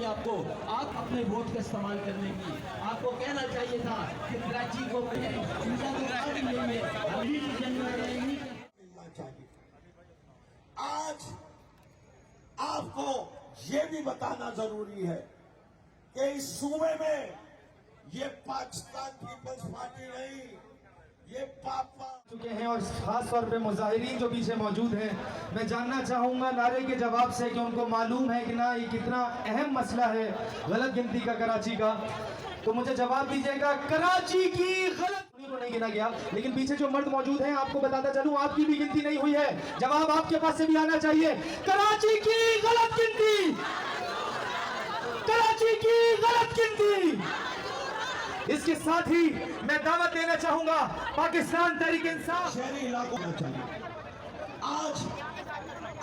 चाहिए आपको, आप अपने वोट का इस्तेमाल करने की। आपको कहना चाहिए था कि कराची को आज आपको ये भी बताना जरूरी है कि इस सूबे में ये पाकिस्तान पीपल्स पार्टी नहीं, ये पापा चुके हैं। और खास तौर पे मुजाहिरीन जो पीछे मौजूद हैं, मैं जानना चाहूंगा नारे के जवाब से कि उनको मालूम है कि ना ये कितना अहम मसला है गलत गिनती का कराची का। तो मुझे जवाब दीजिएगा, कराची की गलत को नहीं गिना गया, लेकिन पीछे जो मर्द मौजूद हैं आपको बताता चलूं आपकी भी गिनती नहीं हुई है। जवाब आपके पास से भी आना चाहिए, कराची की गलत गिनती, कराची की गलत गिनती। इसके साथ ही मैं दावत देना चाहूंगा पाकिस्तान तहरीक इंसाफ शहरी इलाकों में चाहिए। आज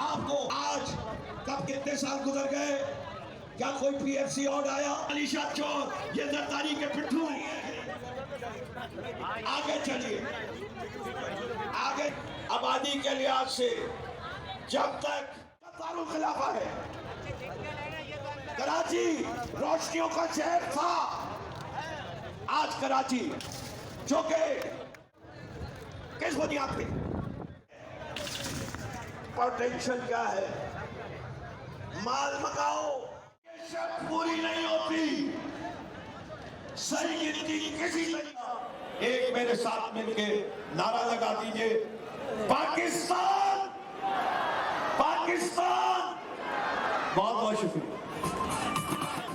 आपको आज कब कितने साल गुजर गए, क्या कोई पीएफसी ऑर्डर आया? अलीशा चौर ये जरदारी के पिट्ठू आगे चलिए, आगे आबादी के लिहाज से जब तक दारुल खिलाफा है, कराची रोशनियों का शहर था। आज कराची जो कि किस बुनियाद पे पोटेंशियल क्या है, माल मकाओ, ये शर्त पूरी नहीं होती, सही गिनती किसी तरीका। एक मेरे साथ मिलके नारा लगा दीजिए, पाकिस्तान पाकिस्तान। बहुत बहुत शुक्रिया।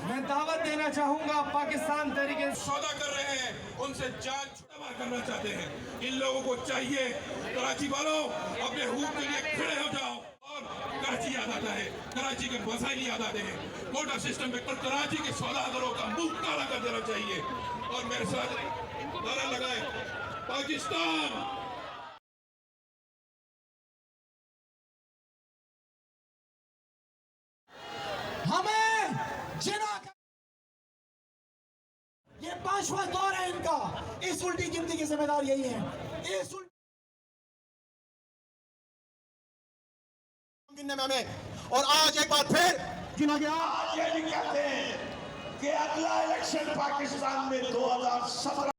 मैं दावत देना चाहूंगा पाकिस्तान तहरीक सौदा कर रहे हैं, उनसे जान छुटकारा करना चाहते हैं। इन लोगों को चाहिए, कराची वालों अपने हुकूक के लिए खड़े हो जाओ। और कराची याद आता है, कराची के मसाइल याद आते हैं, कोटा सिस्टम पे कराची के सौदागरों का मुंह काला कर देना चाहिए। और मेरे साथ नारा लगाए, पाकिस्तान। हमें जिना ये 5वां दौर है इनका, इस उल्टी गिनती की जिम्मेदार यही है। इस गिनने में हमें, और आज एक बार फिर गिना गया। आज ये भी कहते हैं कि अगला इलेक्शन पाकिस्तान में 2017